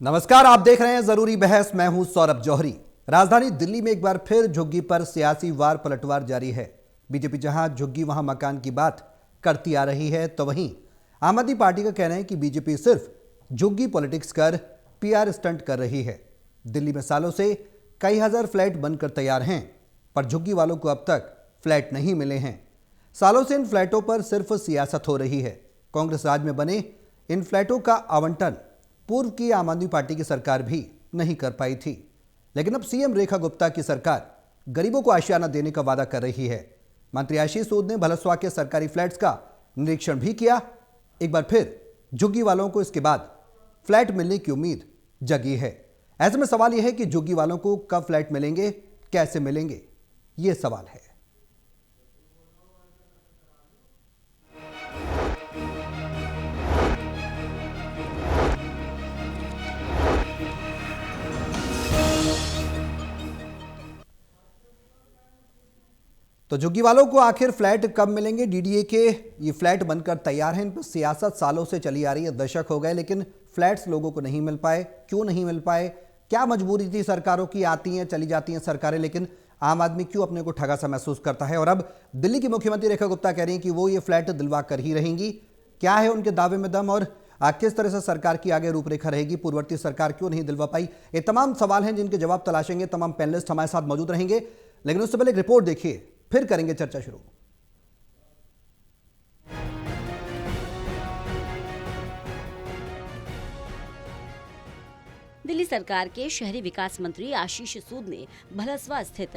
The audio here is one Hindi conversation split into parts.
नमस्कार, आप देख रहे हैं जरूरी बहस। मैं हूं सौरभ जौहरी। राजधानी दिल्ली में एक बार फिर झुग्गी पर सियासी वार पलटवार जारी है। बीजेपी जहां झुग्गी वहां मकान की बात करती आ रही है, तो वहीं आम आदमी पार्टी का कहना है कि बीजेपी सिर्फ झुग्गी पॉलिटिक्स कर पीआर स्टंट कर रही है। दिल्ली में सालों से कई हजार फ्लैट बनकर तैयार हैं, पर झुग्गी वालों को अब तक फ्लैट नहीं मिले हैं। सालों से इन फ्लैटों पर सिर्फ सियासत हो रही है। कांग्रेस राज में बने इन फ्लैटों का आवंटन पूर्व की आम आदमी पार्टी की सरकार भी नहीं कर पाई थी, लेकिन अब सीएम रेखा गुप्ता की सरकार गरीबों को आशियाना देने का वादा कर रही है। मंत्री आशीष सूद ने भलसवा के सरकारी फ्लैट्स का निरीक्षण भी किया। एक बार फिर झुग्गी वालों को इसके बाद फ्लैट मिलने की उम्मीद जगी है। ऐसे में सवाल यह है कि झुग्गी वालों को कब फ्लैट मिलेंगे, कैसे मिलेंगे, यह सवाल है। तो झुग्गी वालों को आखिर फ्लैट कब मिलेंगे? डीडीए के ये फ्लैट बनकर तैयार हैं। इन पर सियासत सालों से चली आ रही है, दशक हो गए, लेकिन फ्लैट्स लोगों को नहीं मिल पाए। क्यों नहीं मिल पाए? क्या मजबूरी थी सरकारों की? आती हैं चली जाती हैं सरकारें, लेकिन आम आदमी क्यों अपने को ठगा सा महसूस करता है? और अब दिल्ली की मुख्यमंत्री रेखा गुप्ता कह रही हैं कि वो ये फ्लैट दिलवा कर ही रहेंगी। क्या है उनके दावे में दम, और किस तरह से सरकार की आगे रूपरेखा रहेगी? पूर्ववर्ती सरकार क्यों नहीं दिलवा पाई? ये तमाम सवाल हैं जिनके जवाब तलाशेंगे। तमाम पैनलिस्ट हमारे साथ मौजूद रहेंगे, लेकिन उससे पहले एक रिपोर्ट देखिए, फिर करेंगे चर्चा शुरू। दिल्ली सरकार के शहरी विकास मंत्री आशीष सूद ने भलसवा स्थित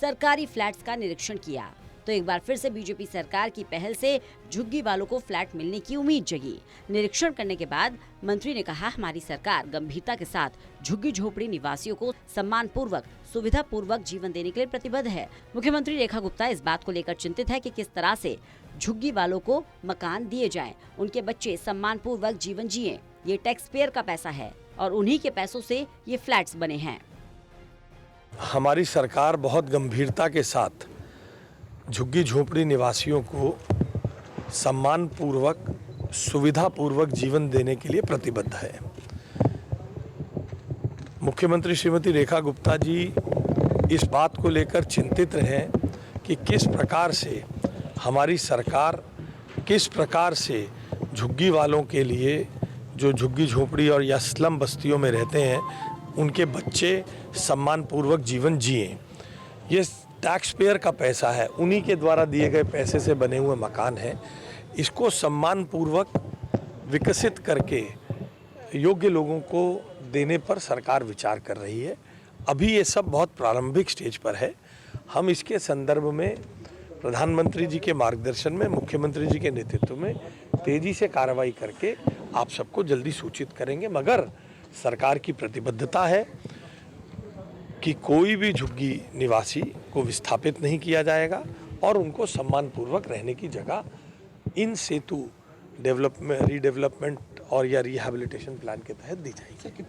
सरकारी फ्लैट्स का निरीक्षण किया, तो एक बार फिर से बीजेपी सरकार की पहल से झुग्गी वालों को फ्लैट मिलने की उम्मीद जगी। निरीक्षण करने के बाद मंत्री ने कहा, हमारी सरकार गंभीरता के साथ झुग्गी झोपड़ी निवासियों को सम्मान पूर्वक, सुविधा पूर्वक जीवन देने के लिए प्रतिबद्ध है। मुख्यमंत्री रेखा गुप्ता इस बात को लेकर चिंतित है कि किस तरह से झुग्गी वालों को मकान दिए जाएं, उनके बच्चे सम्मान पूर्वक जीवन जिए। ये टैक्स पेयर का पैसा है और उन्हीं के पैसों से ये फ्लैट्स बने हैं। हमारी सरकार बहुत गंभीरता के साथ झुग्गी झोपड़ी निवासियों को सम्मान पूर्वक, सुविधा पूर्वक जीवन देने के लिए प्रतिबद्ध है। मुख्यमंत्री श्रीमती रेखा गुप्ता जी इस बात को लेकर चिंतित रहे कि किस प्रकार से हमारी सरकार, किस प्रकार से झुग्गी वालों के लिए, जो झुग्गी झोपड़ी और या स्लम बस्तियों में रहते हैं, उनके बच्चे सम्मानपूर्वक जीवन जिए। ये टैक्स पेयर का पैसा है, उन्हीं के द्वारा दिए गए पैसे से बने हुए मकान हैं। इसको सम्मानपूर्वक विकसित करके योग्य लोगों को देने पर सरकार विचार कर रही है। अभी ये सब बहुत प्रारंभिक स्टेज पर है। हम इसके संदर्भ में प्रधानमंत्री जी के मार्गदर्शन में, मुख्यमंत्री जी के नेतृत्व में तेजी से कार्रवाई करके आप सबको जल्दी सूचित करेंगे। मगर सरकार की प्रतिबद्धता है कि कोई भी झुग्गी निवासी को विस्थापित नहीं किया जाएगा और उनको सम्मानपूर्वक रहने की जगह इन सेतु रीडेवलपमेंट और या रिहैबिलिटेशन प्लान के तहत दी जाएगी।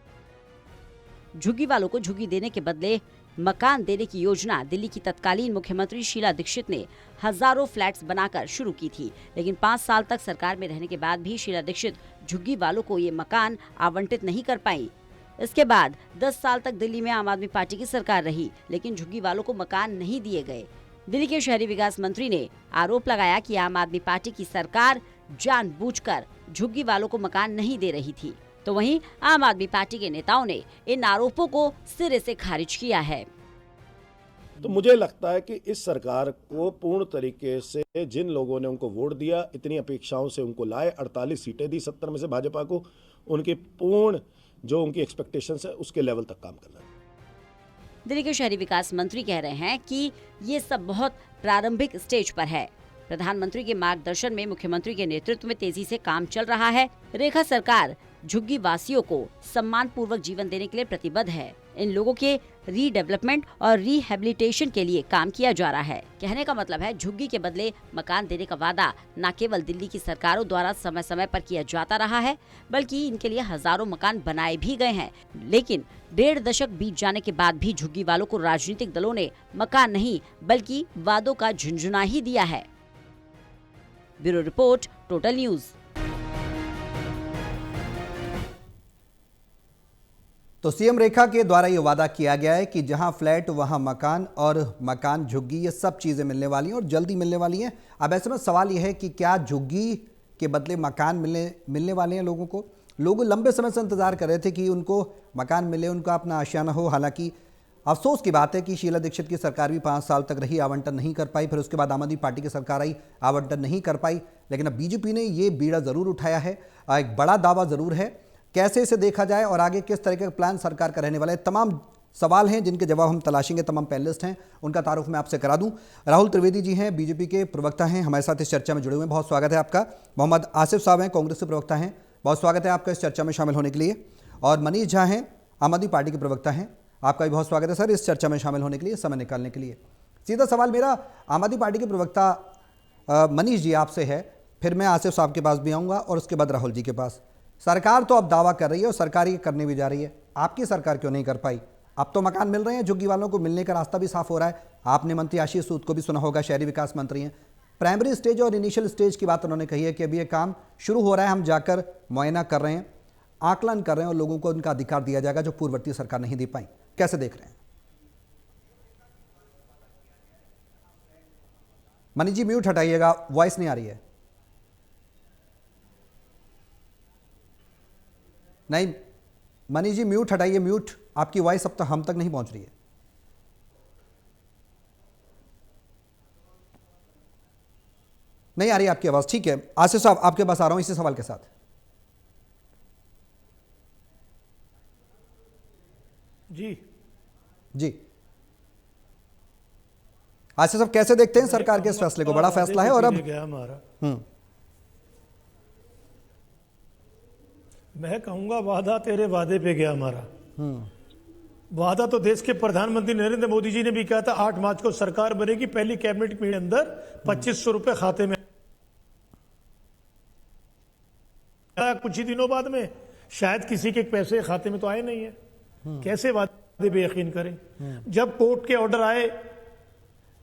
झुग्गी वालों को झुग्गी देने के बदले मकान देने की योजना दिल्ली की तत्कालीन मुख्यमंत्री शीला दीक्षित ने हजारों फ्लैट्स बनाकर शुरू की थी, लेकिन 5 साल तक सरकार में रहने के बाद भी शीला दीक्षित झुग्गी वालों को ये मकान आवंटित नहीं कर पाई। इसके बाद 10 साल तक दिल्ली में आम आदमी पार्टी की सरकार रही, लेकिन झुग्गी वालों को मकान नहीं दिए गए। दिल्ली के शहरी विकास मंत्री ने आरोप लगाया कि आम आदमी पार्टी की सरकार जानबूझकर झुग्गी वालों को मकान नहीं दे रही थी। तो वहीं आम आदमी पार्टी के नेताओं ने इन आरोपों को सिरे से खारिज किया है। तो मुझे लगता है कि इस सरकार को पूर्ण तरीके से जिन लोगों ने उनको वोट दिया, इतनी अपेक्षाओं से उनको लाए, 48 सीटें दी 70 में से भाजपा को, उनके पूर्ण जो उनकी एक्सपेक्टेशंस है उसके लेवल तक काम करना है। दिल्ली के शहरी विकास मंत्री कह रहे हैं कि ये सब बहुत प्रारंभिक स्टेज पर है। प्रधानमंत्री के मार्गदर्शन में मुख्यमंत्री के नेतृत्व में तेजी से काम चल रहा है। रेखा सरकार झुग्गी वासियों को सम्मान पूर्वक जीवन देने के लिए प्रतिबद्ध है। इन लोगों के रीडेवलपमेंट और रिहैबिलिटेशन के लिए काम किया जा रहा है। कहने का मतलब है, झुग्गी के बदले मकान देने का वादा न केवल दिल्ली की सरकारों द्वारा समय समय पर किया जाता रहा है, बल्कि इनके लिए हजारों मकान बनाए भी गए हैं। लेकिन 1.5 दशक बीत जाने के बाद भी झुग्गी वालों को राजनीतिक दलों ने मकान नहीं बल्कि वादों का झुंझुना ही दिया है। Bureau report, total news. तो सीएम रेखा के द्वारा ये वादा किया गया है कि जहां फ्लैट वहां मकान, और मकान झुग्गी, ये सब चीज़ें मिलने वाली हैं और जल्दी मिलने वाली हैं। अब ऐसे में सवाल यह है कि क्या झुग्गी के बदले मकान मिलने वाले हैं लोगों को? लोग लंबे समय से इंतजार कर रहे थे कि उनको मकान मिले, उनका अपना आशियाना हो। हालांकि अफसोस की बात है कि शीला दीक्षित की सरकार भी 5 साल तक रही, आवंटन नहीं कर पाई। फिर उसके बाद आम आदमी पार्टी की सरकार आई, आवंटन नहीं कर पाई। लेकिन अब बीजेपी ने ये बीड़ा ज़रूर उठाया है, एक बड़ा दावा ज़रूर है। कैसे इसे देखा जाए और आगे किस तरह का प्लान सरकार का रहने वाला है, तमाम सवाल हैं जिनके जवाब हम तलाशेंगे। तमाम पैनलिस्ट हैं, उनका तारुफ मैं आपसे करा दूं। राहुल त्रिवेदी जी हैं, बीजेपी के प्रवक्ता हैं, हमारे साथ इस चर्चा में जुड़े हुए हैं, बहुत स्वागत है आपका। मोहम्मद आसिफ साहब हैं, कांग्रेस के प्रवक्ता हैं, बहुत स्वागत है आपका इस चर्चा में शामिल होने के लिए। और मनीष झा हैं, आम आदमी पार्टी के प्रवक्ता हैं, आपका भी बहुत स्वागत है सर इस चर्चा में शामिल होने के लिए, समय निकालने के लिए। सीधा सवाल मेरा आम आदमी पार्टी के प्रवक्ता मनीष जी आपसे है, फिर मैं आसिफ साहब के पास भी आऊँगा और उसके बाद राहुल जी के पास। सरकार तो अब दावा कर रही है और सरकार ये करने भी जा रही है, आपकी सरकार क्यों नहीं कर पाई? अब तो मकान मिल रहे हैं, झुग्गी वालों को मिलने का रास्ता भी साफ हो रहा है। आपने मंत्री आशीष सूद को भी सुना होगा, शहरी विकास मंत्री हैं। प्राइमरी स्टेज और इनिशियल स्टेज की बात उन्होंने कही है कि अभी ये काम शुरू हो रहा है, हम जाकर मुआयना कर रहे हैं, आकलन कर रहे हैं और लोगों को उनका अधिकार दिया जाएगा जो पूर्ववर्ती सरकार नहीं दे पाई। कैसे देख रहे हैं? मनीष जी म्यूट हटाइएगा, वॉइस नहीं आ रही है। नहीं मनीष जी म्यूट हटाइए, म्यूट, आपकी वॉइस अब तक हम तक नहीं पहुंच रही है। नहीं आ रही आपकी आवाज। ठीक है आसिफ साहब, आपके पास आ रहा हूं इसी सवाल के साथ। जी आसिफ साहब, कैसे देखते हैं सरकार के इस फैसले को? बड़ा फैसला है और अब मैं कहूंगा वादा तेरे वादे पे गया हमारा। वादा तो देश के प्रधानमंत्री नरेंद्र मोदी जी ने भी कहा था 8 मार्च को सरकार बनेगी, पहली कैबिनेट मीटिंग के अंदर 2500 रुपए खाते में। कुछ ही दिनों बाद में शायद किसी के पैसे खाते में तो आए नहीं है। कैसे वादे पे यकीन करें? जब कोर्ट के ऑर्डर आए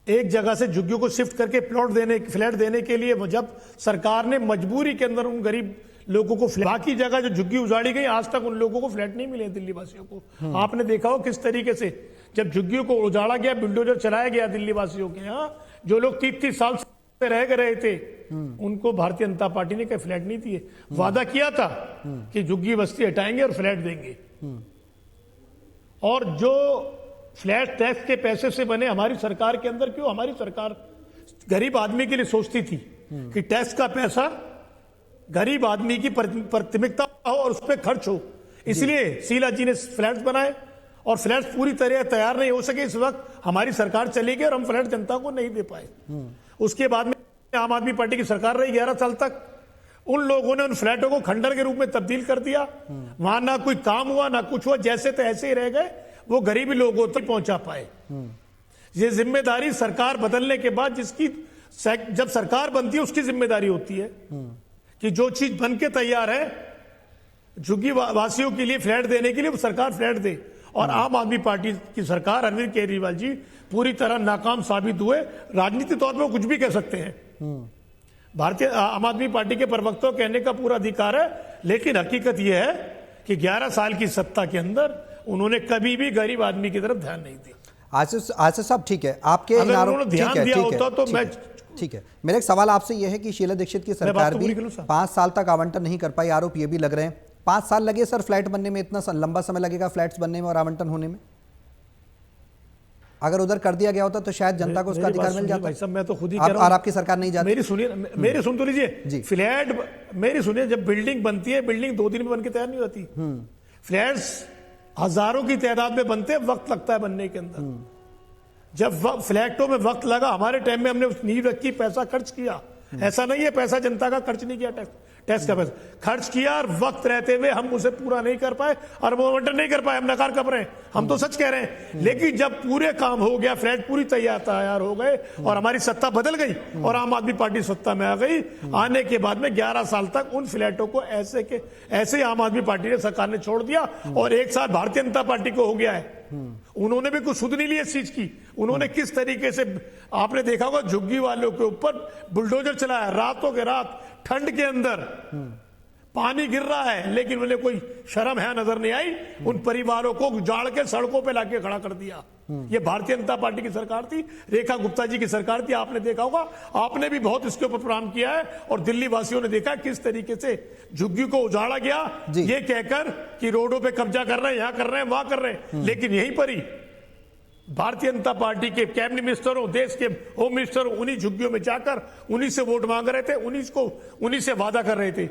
एक जगह से झुग्गियों को शिफ्ट करके फ्लैट देने के लिए, जब सरकार ने मजबूरी के अंदर उन गरीब लोगों को बाकी जगह जो झुग्गी उजाड़ी गई, आज तक उन लोगों को फ्लैट नहीं मिले दिल्ली वासियों को। आपने देखा हो किस तरीके से जब झुग्गियों को उजाड़ा गया, बुलडोजर चलाया गया दिल्ली वासियों के यहाँ, जो लोग 30-30 साल से रह रहे थे उनको भारतीय जनता पार्टी ने कहीं फ्लैट नहीं दिए। वादा किया था कि झुग्गी बस्ती हटाएंगे और फ्लैट देंगे। और जो फ्लैट टैक्स के पैसे से बने हमारी सरकार के अंदर, क्यों हमारी सरकार गरीब आदमी के लिए सोचती थी कि टैक्स का पैसा गरीब आदमी की प्राथमिकता हो और उस पर खर्च हो, इसलिए शीला जी ने फ्लैट्स बनाए। और फ्लैट्स पूरी तरह तैयार नहीं हो सके, इस वक्त हमारी सरकार चली गई और हम फ्लैट जनता को नहीं दे पाए। उसके बाद में आम आदमी पार्टी की सरकार रही 11 साल तक। उन लोगों ने उन फ्लैटों को खंडर के रूप में तब्दील कर दिया, वहां ना कोई काम हुआ ना कुछ हुआ, जैसे तो ऐसे ही रह गए, वो गरीबी लोगों तक पहुंचा पाए। ये जिम्मेदारी सरकार बदलने के बाद, जिसकी जब सरकार बनती है उसकी जिम्मेदारी होती है कि जो चीज बन के तैयार है झुग्गी वासियों के लिए फ्लैट देने के लिए वो सरकार फ्लैट दे। और आम आदमी पार्टी की सरकार, अरविंद केजरीवाल जी पूरी तरह नाकाम साबित हुए। राजनीतिक तौर पर वो कुछ भी कह सकते हैं, भारतीय आम आदमी पार्टी के प्रवक्ता कहने का पूरा अधिकार है, लेकिन हकीकत यह है कि 11 साल की सत्ता के अंदर उन्होंने कभी भी गरीब आदमी की तरफ ध्यान नहीं दिया। आसिफ साहब ठीक है, आपके अगर उन्होंने ध्यान दिया होता तो मैं ठीक है। मेरा एक सवाल आपसे यह है कि शीला दीक्षित की सरकार भी 5 साल तक आवंटन नहीं कर पाई, आरोप ये भी लग रहे हैं। 5 साल लगे सर फ्लैट बनने में, इतना लंबा समय लगेगा फ्लैट्स बनने में और आवंटन होने में? अगर उधर कर दिया गया होता तो शायद जनता को उसका अधिकार मिल जाता। भाई साहब मैं तो खुद ही कह रहा हूं, और आपकी सरकार नहीं जाती। मेरी सुनिए, मेरी सुन तो लीजिए। फ्लैट मेरी सुनिए, जब बिल्डिंग बनती है, बिल्डिंग 2 दिन में बन के तैयार नहीं होती। फ्लैट्स हजारों की तादाद में बनते हैं, वक्त लगता है बनने के अंदर। जब फ्लैटों में वक्त लगा, हमारे टाइम में हमने उस नींव रखी, पैसा खर्च किया। ऐसा नहीं है पैसा जनता का खर्च नहीं किया, टैक्स का पैसा खर्च किया, और वक्त रहते हुए हम उसे पूरा नहीं कर पाए और वो आवंटन नहीं कर पाए। हम नकार कर रहे हैं, हम तो सच कह रहे हैं। लेकिन जब पूरे काम हो गया, फ्लैट पूरी तैयार हो गए और हमारी सत्ता बदल गई और आम आदमी पार्टी सत्ता में आ गई, आने के बाद में 11 साल तक उन फ्लैटों को ऐसे आम आदमी पार्टी ने, सरकार ने छोड़ दिया। और 1 साल भारतीय जनता पार्टी को हो गया है, उन्होंने भी कुछ सुध नहीं ली इस चीज की। उन्होंने किस तरीके से, आपने देखा होगा झुग्गी वालों के ऊपर बुलडोजर चलाया, रातों के रात ठंड के अंदर पानी गिर रहा है, लेकिन उन्हें कोई शर्म है नजर नहीं आई। उन परिवारों को उजाड़ के सड़कों पे लाके खड़ा कर दिया। ये भारतीय जनता पार्टी की सरकार थी, रेखा गुप्ता जी की सरकार थी। आपने देखा होगा, आपने भी बहुत इसके ऊपर प्रोग्राम किया है और दिल्ली वासियों ने देखा किस तरीके से झुग्गी को उजाड़ा गया, ये कहकर कि रोडों पे कब्जा कर रहे हैं, यहां कर रहे हैं, वहां कर रहे हैं। लेकिन यहीं पर ही भारतीय जनता पार्टी के कैबिनेट मिनिस्टरों, देश के होम मिनिस्टर उन्हीं झुग्गियों में जाकर उन्हीं से वोट मांग रहे थे, उन्हीं से वादा कर रहे थे।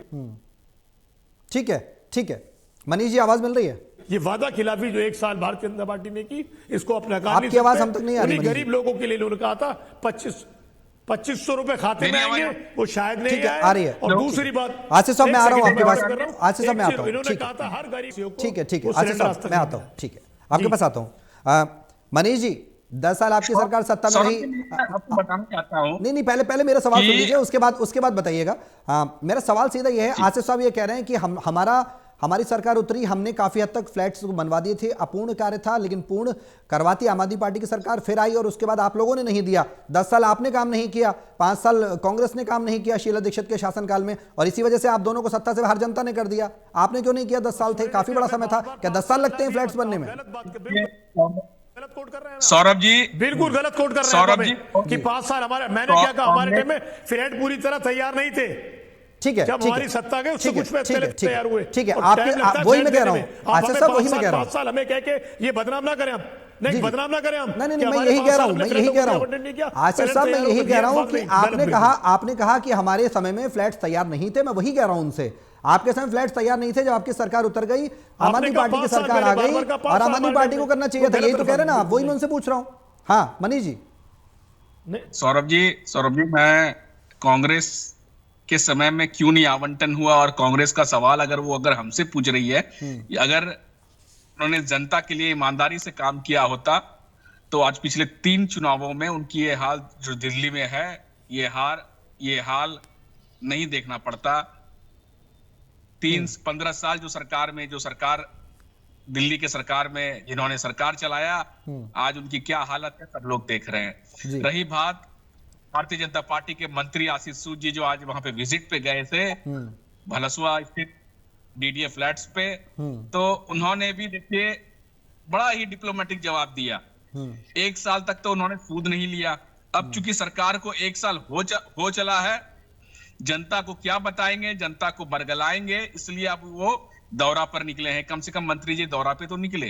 ठीक है, ठीक है। मनीष जी, आवाज मिल रही है? ये वादा खिलाफी जो 1 साल भारतीय जनता पार्टी ने की, इसको अपना आपकी आवाज हम तक नहीं आ रही। गरीब लोगों के लिए उन्होंने कहा था 2500 रुपए खाते में आएंगे, वो शायद नहीं आए। आ रही है। और दूसरी बात, आशीष साहब मैं आ रहा हूं आपके पास, आशीष साहब मैं आता हूं। इन्होंने कहा था हर गरीब को, ठीक है, ठीक है आशीष साहब मैं आता हूं। ठीक है, आपके पास आता हूं। मनीष जी, 10 साल आपकी सरकार सत्ता में रही। आपको बताना चाहता हूं, नहीं, पहले मेरा सवाल सुन लीजिए, उसके बाद बताइएगा। मेरा सवाल सीधा ये है, आसिफ साहब ये कह रहे हैं कि हमारी सरकार उतरी, हमने काफी हद तक फ्लैट्स को बनवा दिए थे, अपूर्ण कार्य था, लेकिन पूर्ण करवाती आम आदमी पार्टी की सरकार फिर आई और उसके बाद आप लोगों ने नहीं दिया। 10 साल आपने काम नहीं किया, 5 साल कांग्रेस ने काम नहीं किया शीला दीक्षित के शासनकाल में, और इसी वजह से आप दोनों को सत्ता से बाहर जनता ने कर दिया। आपने क्यों नहीं किया? 10 साल थे, काफी बड़ा समय था। क्या 10 साल लगते हैं फ्लैट्स बनने में? गलत कोट कर रहे हैं सौरभ जी, बिल्कुल गलत कोट कर रहे हैं सौरभ जी कि 5 साल हमारे, मैंने क्या कहा, हमारे टाइम में फ्लैट पूरी तरह तैयार नहीं थे। ठीक है, जब हमारी सत्ता गई उससे कुछ पहले तैयार हुए। ठीक है, वही मैं कह रहा हूं आसिफ साहब, वही मैं कह रहा हूं। 5 साल हमें कह के ये बदनाम ना करें हम, नहीं बदनाम ना करें हम। नहीं, मैं यही कह रहा हूं आसिफ साहब, मैं यही कह रहा हूं कि आपने कहा कि हमारे समय में फ्लैट्स तैयार नहीं थे। मैं वही कह रहा हूं उनसे, आपके समय फ्लैट्स तैयार नहीं थे, जब आपकी सरकार उतर गई, आम आदमी पार्टी की सरकार आ गई और आम आदमी पार्टी को करना चाहिए था। यही तो कह रहे ना आप, वही मैं उनसे पूछ रहा हूं। हाँ मनीष जी। सौरभ जी, मैं कांग्रेस के समय में क्यों नहीं आवंटन हुआ, और कांग्रेस का सवाल अगर हमसे पूछ रही है, अगर उन्होंने जनता के लिए ईमानदारी से काम किया होता तो आज पिछले 3 चुनावों में उनकी ये हाल जो दिल्ली में है, ये हाल नहीं देखना पड़ता। 15 साल जो सरकार दिल्ली के सरकार में जिन्होंने सरकार चलाया, आज उनकी क्या हालत है सब लोग देख रहे हैं। रही बात भारतीय जनता पार्टी के मंत्री आशीष सूद जी, जो आज वहां पे विजिट पे गए थे भलसुआ स्थित डीडीए फ्लैट्स पे, तो उन्होंने भी देखिए बड़ा ही डिप्लोमेटिक जवाब दिया। 1 साल तक तो उन्होंने सूद नहीं लिया। अब चूंकि सरकार को 1 साल हो चला है, जनता को क्या बताएंगे, जनता को बरगलाएंगे, इसलिए अब वो दौरा पर निकले हैं। कम से कम मंत्री जी दौरा पे तो निकले।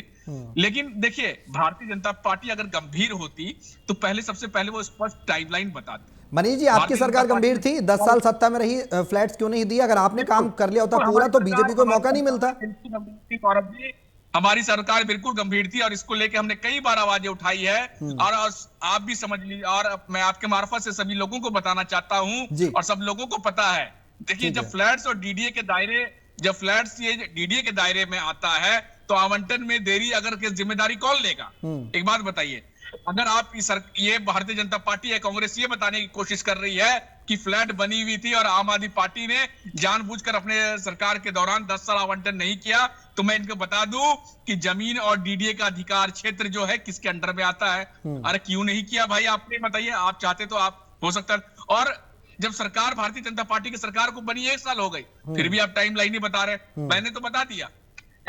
लेकिन देखिए, भारतीय जनता पार्टी अगर गंभीर होती तो सबसे पहले वो स्पष्ट टाइमलाइन बताती। मनीष जी, आपकी सरकार गंभीर थी, 10 साल सत्ता में रही, फ्लैट्स क्यों नहीं दिया? अगर आपने काम कर लिया होता पूरा तो बीजेपी को मौका नहीं मिलता। हमारी सरकार बिल्कुल गंभीर थी और इसको लेके हमने कई बार आवाजें उठाई है, और आप भी समझ लीजिए, और मैं आपके मार्फत से सभी लोगों को बताना चाहता हूं, और सब लोगों को पता है। देखिए, जब फ्लैट्स और डीडीए के दायरे में आता है तो आवंटन में देरी अगर की जिम्मेदारी कौन लेगा? एक बात बताइए, अगर आप ये भारतीय जनता पार्टी या कांग्रेस ये बताने की कोशिश कर रही है कि फ्लैट बनी हुई थी और आम आदमी पार्टी ने जानबूझकर अपने सरकार के दौरान 10 साल आवंटन नहीं किया, तो मैं इनको बता दूं कि जमीन और डीडीए का अधिकार क्षेत्र जो है किसके अंडर में आता है। अरे क्यों नहीं किया भाई, आपने बताइए। आप चाहते तो आप हो सकता है। और जब सरकार भारतीय जनता पार्टी की सरकार को बनी 1 साल हो गई, फिर भी आप टाइम लाइन नहीं बता रहे। मैंने तो बता दिया,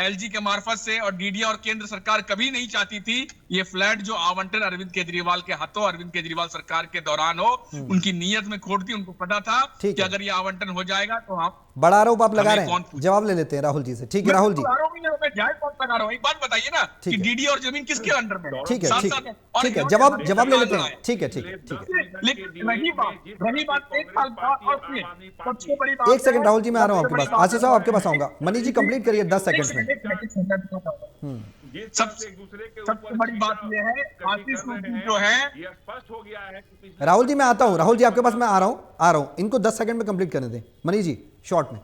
एलजी के मार्फत से, और डीडीए और केंद्र सरकार कभी नहीं चाहती थी ये फ्लैट जो आवंटन अरविंद केजरीवाल के हाथों, अरविंद केजरीवाल सरकार के दौरान हो। उनकी नीयत में खोट थी, उनको पता था कि अगर ये आवंटन हो जाएगा तो हम बड़ा आरोप आप लगा रहे हैं। जवाब ले लेते हैं राहुल जी से। ठीक है राहुल जी, एक बात बताइए ना कि डीडीए और जमीन किसके अंडर में? ठीक है, जवाब ले लेते हैं। ठीक है। लेकिन रही बात 1 साल बाद, और सबसे बड़ी बात, 1 सेकंड राहुल जी, मैं आ रहा हूं आपके पास। आशीष साहब आपके पास आऊंगा। मनीष जी कंप्लीट करिए 10 सेकंड्स में। सबसे बड़ी बात यह है, आशीष जो है ये स्पष्ट हो गया है। राहुल जी मैं आता हूं, राहुल जी आपके पास मैं आ रहा हूं। इनको 10 सेकंड में कंप्लीट करने दें। मनीष जी शॉर्ट में।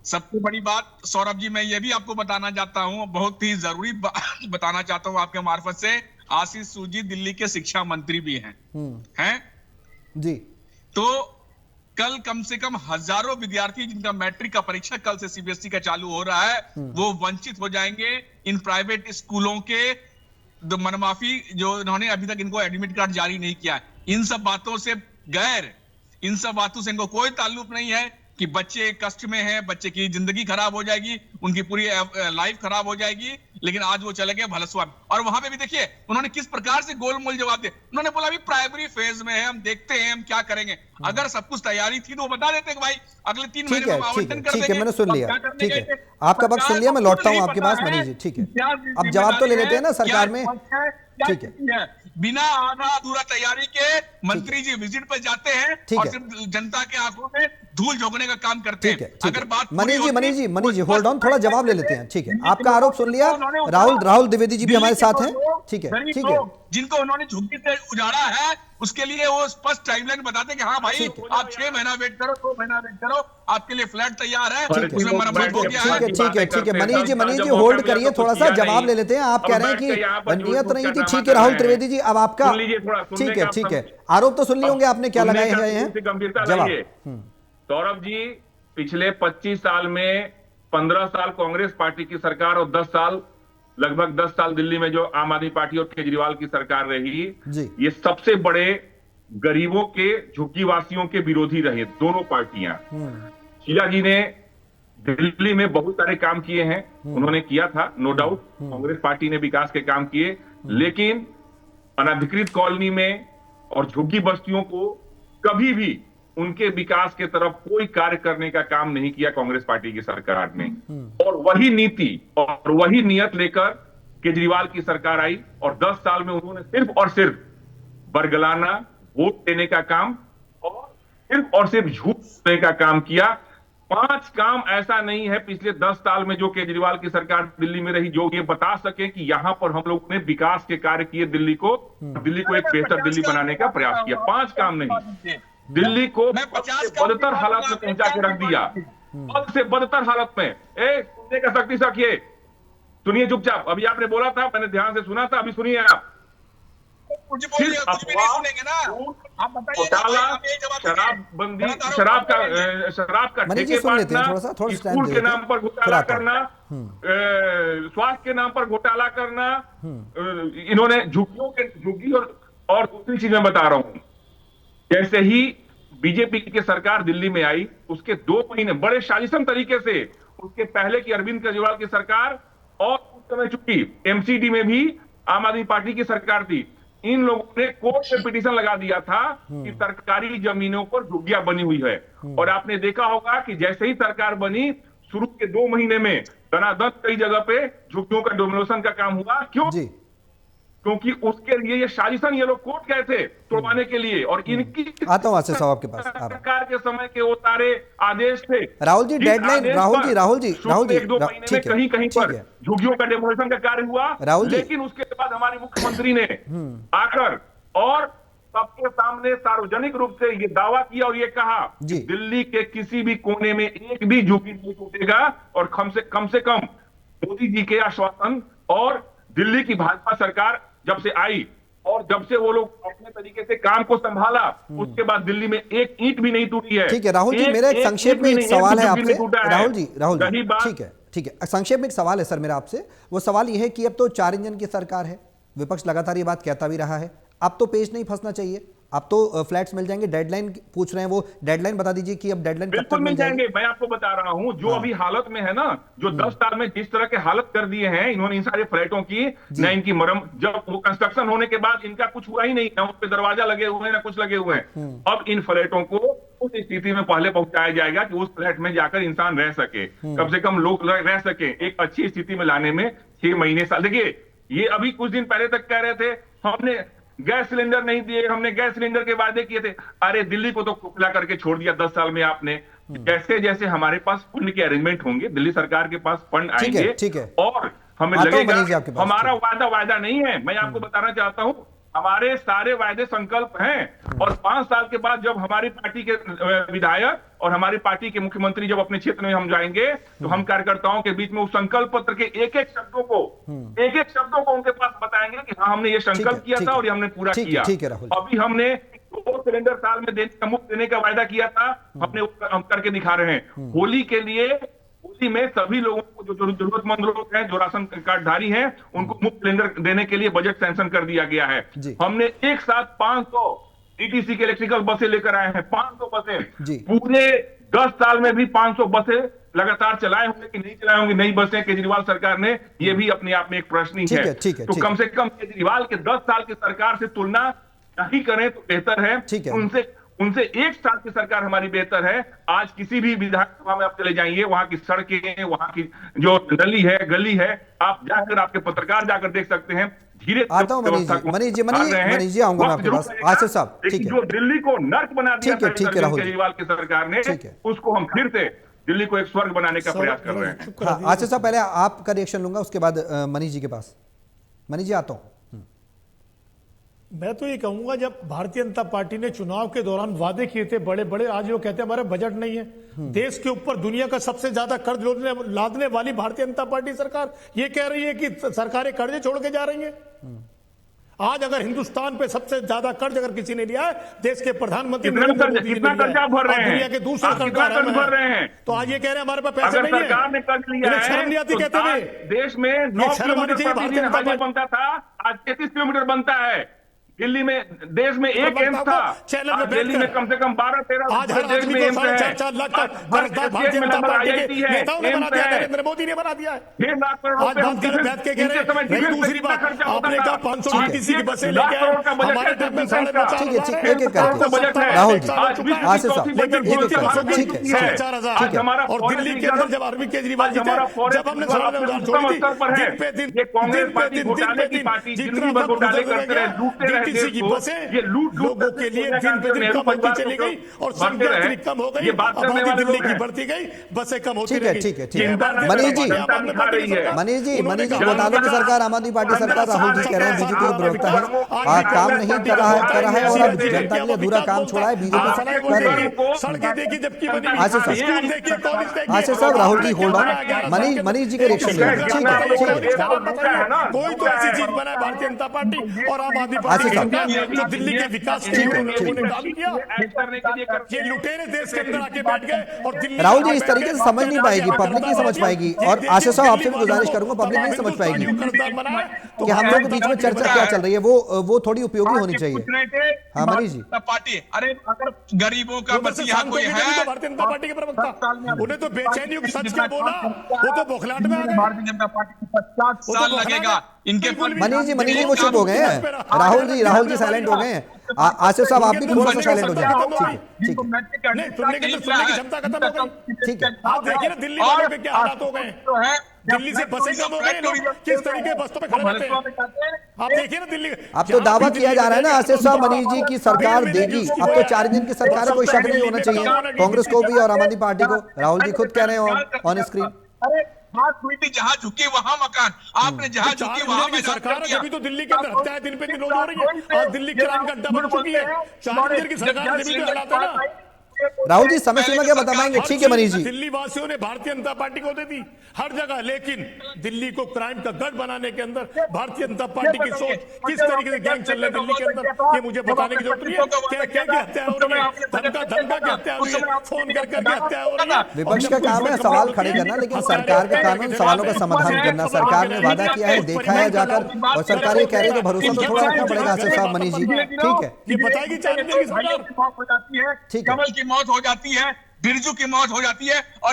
सबसे बड़ी बात सौरभ जी, मैं ये भी आपको बताना चाहता हूं, बहुत ही जरूरी बताना चाहता हूं आपके मार्फत से, आशीष सूद जी दिल्ली के शिक्षा मंत्री भी हैं जी। तो कल कम से कम हजारों विद्यार्थी जिनका मैट्रिक का परीक्षा कल से सीबीएसई का चालू हो रहा है, वो वंचित हो जाएंगे इन प्राइवेट स्कूलों के मनमाफी जो इन्होंने अभी तक इनको एडमिट कार्ड जारी नहीं किया है। इन सब बातों से इनको कोई ताल्लुक नहीं है कि बच्चे कष्ट में हैं, बच्चे की जिंदगी खराब हो जाएगी, उनकी पूरी लाइफ खराब हो जाएगी, लेकिन आज वो चले गए भलसवा में। और वहां पे भी देखिए उन्होंने किस प्रकार से गोलमोल जवाब दिया। उन्होंने बोला अभी प्राइमरी फेज में है, हम देखते हैं हम क्या करेंगे। अगर सब कुछ तैयारी थी तो वो बता देते कि भाई अगले 3 महीने में आवंटन कर देंगे। ठीक है, मैंने सुन लिया। ठीक है, आपका पक्ष सुन लिया, मैं लौटता हूं आपके पास मनीष जी। ठीक है, अब जवाब तो ले लेते हैं ना सरकार में। ठीक है, बिना आधा अधूरा तैयारी के मंत्री जी विजिट पर जाते हैं और सिर्फ जनता के आंखों में धूल झोंकने का काम करते हैं। अगर बात मनीष जी होल्ड ऑन, थोड़ा जवाब ले लेते हैं। ठीक है, आपका आरोप सुन लिया। राहुल द्विवेदी जी भी हमारे साथ हैं। ठीक है, जिनको उन्होंने झुग्गी से उजाड़ा है उसके लिए वो स्पष्ट टाइमलाइन बताते कि हाँ भाई आप 6 महीना वेट करो, 2 महीना वेट करो, आपके लिए फ्लैट तैयार है, उसमें मरम्मत हो गया है। ठीक है मनीष जी होल्ड करिए, थोड़ा सा जवाब ले लेते हैं। आप कह रहे हैं कि नियत नहीं थी। ठीक है राहुल त्रिवेदी जी, अब आपका ठीक है, आरोप तो सुन लिए होंगे आपने, क्या लगाए हैं जवाब। सौरभ जी, पिछले 25 साल में 15 साल कांग्रेस पार्टी की सरकार और 10 साल, लगभग 10 साल दिल्ली में जो आम आदमी पार्टी और केजरीवाल की सरकार रही, ये सबसे बड़े गरीबों के, झुग्गीवासियों के विरोधी रहे दोनों पार्टियां। शीला जी ने दिल्ली में बहुत सारे काम किए हैं, उन्होंने किया था, नो डाउट। कांग्रेस पार्टी ने विकास के काम किए, लेकिन अनधिकृत कॉलोनी में और झुग्गी बस्तियों को कभी भी उनके विकास के तरफ कोई कार्य करने का काम नहीं किया कांग्रेस पार्टी की सरकार ने। और वही नीति और वही नियत लेकर केजरीवाल की सरकार आई और 10 साल में उन्होंने सिर्फ और सिर्फ बरगलाना, वोट देने का काम और सिर्फ झूठ देने का काम किया। 5 काम ऐसा नहीं है पिछले 10 साल में जो केजरीवाल की सरकार दिल्ली में रही जो ये बता सके कि यहां पर हम लोगों ने विकास के कार्य किए, दिल्ली को एक बेहतर दिल्ली बनाने का प्रयास किया। 5 काम नहीं, दिल्ली को बदतर हालत में पहुंचा के रख दिया, बद से बदतर हालत में। सुनने का शक्ति रखिए, सुनिए चुपचाप। अभी आपने बोला था, मैंने ध्यान से सुना था, अभी सुनिए आप। घोटाला, शराबबंदी, शराब का ठेके बांटना, स्कूल के नाम पर घोटाला करना, स्वास्थ्य के नाम पर घोटाला करना, इन्होंने झुग्गी और दूसरी चीज मैं बता रहा हूं। जैसे ही बीजेपी की सरकार दिल्ली में आई, उसके 2 महीने बड़े शालीसन तरीके से, उसके पहले की अरविंद केजरीवाल की सरकार और उस समय चूंकि एमसीडी में भी आम आदमी पार्टी की सरकार थी, इन लोगों ने कोर्ट में पिटीशन लगा दिया था कि सरकारी जमीनों पर झुग्गियां बनी हुई है। और आपने देखा होगा कि जैसे ही सरकार बनी, शुरू के 2 महीने में दनादन कई जगह पे झुग्गियों का डोमिनेशन का काम हुआ। क्यों? क्योंकि उसके लिए ये साजिशन ये लोग कोर्ट गए थे तोड़वाने के लिए, और इनकी आता हूं आपसे सवाल के पास। सरकार के समय के वो सारे आदेश थे। राहुल जी डेडलाइन, राहुल जी 1-2 महीने में कहीं कहीं पर झुग्गियों का डेमोलिशन का कार्य हुआ, लेकिन उसके बाद हमारे मुख्यमंत्री ने आकर और सबके सामने सार्वजनिक रूप से ये दावा किया और ये कहा कि दिल्ली के किसी भी कोने में एक भी झुग्गी नहीं टूटेगा। और कम से कम मोदी जी के आश्वासन और दिल्ली की भाजपा सरकार जब से आई और जब से वो लोग अपने तरीके से काम को संभाला, उसके बाद दिल्ली में एक ईंट भी नहीं टूटी है। ठीक है राहुल जी, मेरा एक संक्षेप में एक सवाल है आपसे। राहुल जी ठीक है, संक्षेप में एक सवाल है सर मेरा आपसे। वो सवाल ये है कि अब तो 4 इंजन की सरकार है, विपक्ष लगातार ये बात कहता भी रहा है, अब तो पेश नहीं फंसना चाहिए, अब तो फ्लैट्स मिल जाएंगे। डेडलाइन पूछ रहे हैं, वो डेडलाइन बता दीजिए कि अब डेडलाइन बिल्कुल मिल जाएंगे। मैं आपको बता रहा हूं जो अभी हालत में है ना, जो 10 साल में जिस तरह के हालत कर दिए हैं इन्होंने इन सारे फ्लैटों की, ना इनकी जब वो कंस्ट्रक्शन होने के बाद इनका कुछ हुआ ही नहीं, ना उस पे दरवाजा लगे हुए हैं ना कुछ लगे हुए हैं। अब इन फ्लैटों को उस स्थिति में पहले पहुंचाया जाएगा कि उस फ्लैट में जाकर इंसान रह सके, कम से कम लोग रह सके। एक अच्छी स्थिति में लाने में 6 महीने साल। देखिए ये अभी कुछ दिन पहले तक कह रहे थे हमने गैस सिलेंडर नहीं दिए, हमने गैस सिलेंडर के वादे किए थे। अरे दिल्ली को तो खुला करके छोड़ दिया 10 साल में आपने। जैसे जैसे हमारे पास फंड के अरेंजमेंट होंगे, दिल्ली सरकार के पास फंड आएंगे और हमें लगेगा हमारा वादा नहीं है। मैं आपको बताना चाहता हूं हमारे सारे वायदे संकल्प हैं। और 5 साल के बाद जब हमारी पार्टी के विधायक और हमारी पार्टी के मुख्यमंत्री जब अपने क्षेत्र में हम जाएंगे तो हम कार्यकर्ताओं के बीच में उस संकल्प पत्र के एक एक शब्दों को उनके पास बताएंगे कि हाँ हमने ये संकल्प किया था और ये हमने पूरा किया। अभी हमने 2 सिलेंडर साल में मुफ्त देने का वायदा किया था, हम करके दिखा रहे हैं। होली के लिए में सभी लोगों को जो जरूरतमंद लोग हैं, जो राशन कार्डधारी हैं, उनको मुफ्त सिलेंडर देने के लिए बजट सैंक्शन कर दिया गया है। हमने एक साथ 500 डीटीसी के इलेक्ट्रिकल बसें लेकर आए हैं, 500 बसें पूरे 10 साल में भी 500 बसें लगातार चलाए होंगे कि नहीं चलाए होंगे नई बसें केजरीवाल सरकार ने, ये भी अपने आप में एक प्रश्न ही है। तो कम से कम केजरीवाल के 10 साल की सरकार से तुलना नहीं करें तो बेहतर है। उनसे 1 साल की सरकार हमारी बेहतर है। आज किसी भी विधानसभा में आप चले जाइए, वहां की सड़कें, वहां की जो गली है आप जाकर, आपके पत्रकार जाकर देख सकते हैं। धीरे आता हूं मनीष जी आऊंगा मैं आपके पास। आसिफ साहब, ठीक है, जो दिल्ली को नर्क बना दिया था केजरीवाल की सरकार ने, उसको हम फिर से दिल्ली को एक स्वर्ग बनाने का प्रयास कर रहे हैं। हाँ, आसिफ साहब पहले आपका रिएक्शन लूंगा, उसके बाद मनीष जी के पास। मनीष जी आता हूं। मैं तो ये कहूंगा, जब भारतीय जनता पार्टी ने चुनाव के दौरान वादे किए थे बड़े बड़े, आज वो कहते हैं हमारा बजट नहीं है। देश के ऊपर दुनिया का सबसे ज्यादा कर्ज लादने वाली भारतीय जनता पार्टी सरकार ये कह रही है कि सरकारें कर्जे छोड़ के जा रही हैं। आज अगर हिंदुस्तान पे सबसे ज्यादा कर्ज अगर किसी ने लिया है, देश के प्रधानमंत्री कितना कर्जा भर रहे हैं, दुनिया के दूसरे कर्ज भर रहे हैं, तो आज ये कह रहे हैं हमारे पास पैसे नहीं है। सरकार ने कर्ज लिया है, शर्म नहीं आती कहते हुए? देश में 9 किलोमीटर प्रतिदिन हाईवे बनता था, आज 33 किलोमीटर बनता है। दिल्ली में, देश में एक एम्स था, आज दिल्ली में कम से कम 12-13 आज हर आदमी को 4.5 लाख का भारतीय जनता पार्टी के नेताओं ने बना दिया, नरेंद्र मोदी ने बना दिया है। 1.5 लाख करोड़ आज बात कर बैठ के कह रहे हैं। दूसरी बात, आपने कहा 500 डीटीसी की बसें लेके आए, हमारे टाइम में 4.5 राहुल जी, आसिफ साहब, ठीक है, 4,500। और दिल्ली के अंदर जब अरविंद केजरीवाल जी थे, जब हमने छोड़ी थी, दिन पे दिन जितना डीटीसी की बसें लोगों के लिए दिन पे दिन कम होती चली गई और संख्या इतनी कम हो गई, आबादी दिल्ली की बढ़ती गई, बसें कम होती रही। ठीक है। मनीष जी घोटालों की सरकार, आम आदमी पार्टी सरकार, राहुल जी कह रहे हैं बीजेपी के प्रवक्ता है, काम नहीं कर रहा है और अब जनता के लिए अधूरा काम छोड़ा है बीजेपी कर रही है। सड़कें देखी जबकि आसिफ साहब, राहुल जी होल्ड ऑन, मनीष जी के रिएक्शन लेंगे। कोई तो ऐसी चीज बनाए भारतीय जनता पार्टी और आम आदमी पार्टी जो दिल्ली के विकास के लिए काम किया, ये लुटेरे देश के अंदर आके बैठ गए और दिल्ली। राहुल जी इस तरीके से समझ नहीं पाएगी, पब्लिक नहीं समझ पाएगी, और आशीष साहब आपसे भी गुजारिश करूंगा, पब्लिक नहीं समझ पाएगी कि हम लोगों के बीच में चर्चा क्या चल रही है, वो थोड़ी उपयोगी होनी चाहिए। हाँ मनीष जी, पार्टी, अरे अगर गरीबों का मसीहा कोई है, भारतीय जनता पार्टी के प्रवक्ता, उन्हें तो बेचैनियों की सच क्या बोला, वो तो बौखलाहट में आ गए। भारतीय जनता पार्टी को 50 साल लगेगा इनके। मनीष जी वो चुप हो गए हैं, राहुल जी साइलेंट हो गए हैं। आसिफ साहब आप भी थोड़ा सा साइलेंट हो जाए, ठीक है। आप देखिए ना दिल्ली वालों के क्या हालात हो गए, दिल्ली से बसें कम हो गई, किस तरीके बसों पे खड़े रहते हैं। आप देखिए ना दिल्ली, अब तो दावा किया जा रहा है ना आसिफ साहब मनीष जी की सरकार देगी, अब तो 4 दिन की सरकार है, कोई शक नहीं होना चाहिए कांग्रेस को भी और आम आदमी पार्टी को। राहुल जी खुद कह रहे हैं ऑन स्क्रीन, अरे बात हुई थी जहां झुकी वहां मकान, आपने जहां झुकी वहां मैदान सरकार है। अभी तो दिल्ली के अंदर हत्याएं दिन पे दिन रोज हो रही है और दिल्ली क्राइम का अड्डा बन चुकी है। 4 दिन की सरकार ने भी तो हालात है ना। राहुल जी समय सीमा क्या बता पाएंगे? ठीक है मनीष जी, दिल्ली वासियों ने भारतीय जनता पार्टी को दे दी हर जगह, लेकिन दिल्ली को क्राइम का गढ़ बनाने के अंदर भारतीय जनता पार्टी की सोच किस तरीके से गैंग चल रहे हैं दिल्ली के अंदर, ये मुझे बताने की जरूरत नहीं है। क्या हत्या हो रही है, धमका की हत्या हो रही है, फोन करके हत्या हो रही है। विपक्ष का काम है सवाल खड़े करना, लेकिन सरकार का काम है सवालों का समाधान करना। सरकार ने वादा किया है, देखा है जाकर, और सरकार ये कह रही है तो भरोसा तो थोड़ा रखना पड़ेगा आसिफ साहब। मनीष जी ठीक है, ये बताएगी 4 दिन की सरकार मौत हो जाती है, कमल की मौत हो जाती है, बिरजू की मौत हो जाती है, और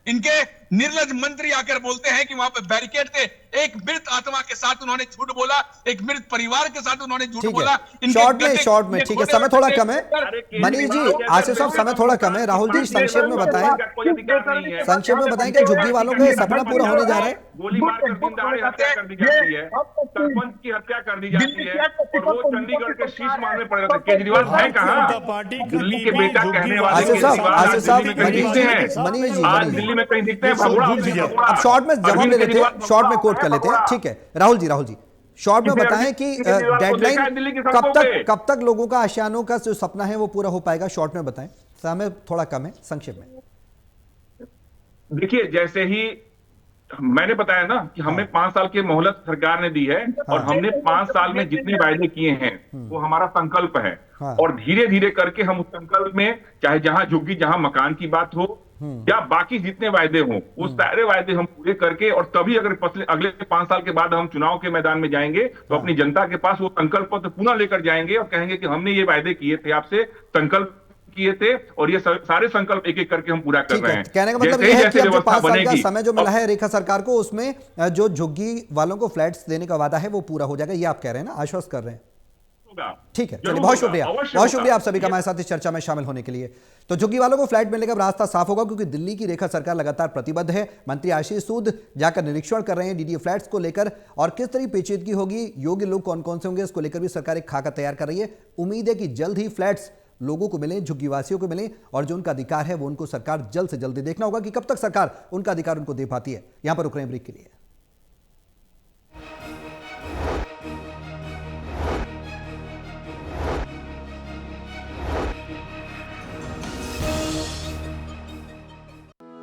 इनके निर्लज मंत्री आकर बोलते हैं कि वहां पे बैरिकेड थे। एक मृत आत्मा के साथ उन्होंने झूठ बोला, एक मृत परिवार के साथ उन्होंने झूठ बोला। शॉर्ट में ठीक है, समय थोड़ा कम है मनीष जी, आसिफ साहब समय थोड़ा कम है। राहुल जी संक्षेप में बताएं कि झुग्गी वालों का सपना पूरा होने जा रहा है। गोली मारकर दिन दहाड़े हत्या कर दी जाती है, सरपंच की हत्या कर दी जाती है, और वो चंडीगढ़ के शीश मारने पड़ जाते हैं। केजरीवाल है कहाँ? दिल्ली के बेटा कहने वाले आसिफ साहब मनीष जी आज दिल्ली में कहीं दिखते हैं? अब शॉर्ट में जवाब ले लेते हैं, शॉर्ट में कोट कर लेते हैं, ठीक है। राहुल जी शॉर्ट में बताएं कि डेडलाइन कब तक लोगों का आशियानों का जो सपना है वो पूरा हो पाएगा, शॉर्ट में बताएं, समय थोड़ा कम है, संक्षेप में। देखिए, जैसे ही मैंने बताया ना कि हमें 5 साल की मोहलत सरकार ने दी है, और हमने 5 साल में जितने वायदे किए हैं वो हमारा संकल्प है, और धीरे धीरे करके हम उस संकल्प में, चाहे जहां झुग्गी, जहां मकान की बात हो या बाकी जितने वायदे हों, वो सारे वायदे हम पूरे करके, और तभी अगर अगले 5 साल के बाद हम चुनाव के मैदान में जाएंगे तो अपनी जनता के पास वो संकल्प पत्र पुनः लेकर जाएंगे और कहेंगे कि हमने ये वायदे किए थे आपसे, संकल्प किए थे और ये सारे संकल्प एक एक करके हम पूरा कर ठीक रहे है, हैं। कहने का मतलब जैसे ये ही है कि जैसे अब जो 5 व्यवस्था साल का बनेगी, समय जो मिला है रेखा सरकार को, उसमें जो झुग्गी वालों को फ्लैट्स देने का वादा है वो पूरा हो जाएगा, ये आप कह रहे हैं ना, आश्वस्त कर रहे हैं। ठीक है, चलिए, बहुत शुक्रिया, बहुत शुक्रिया आप सभी का हमारे साथ इस चर्चा में शामिल होने के लिए। तो झुग्गी वालों को फ्लैट मिलने का रास्ता साफ होगा, क्योंकि दिल्ली की रेखा सरकार लगातार प्रतिबद्ध है। मंत्री आशीष सूद जाकर निरीक्षण कर रहे हैं डीडीए फ्लैट्स को लेकर, और किस तरह पेचीदगी होगी, योग्य लोग कौन कौन से होंगे, इसको लेकर भी सरकार एक खाका तैयार कर रही है। उम्मीद है कि जल्द ही फ्लैट्स लोगों को मिलें, झुग्गी वासियों को मिलें, और जो उनका अधिकार है वो उनको सरकार जल्द से जल्द देखना होगा कि कब तक सरकार उनका अधिकार उनको दे पाती है। यहां पर रुक रहे हैं ब्रेक के लिए।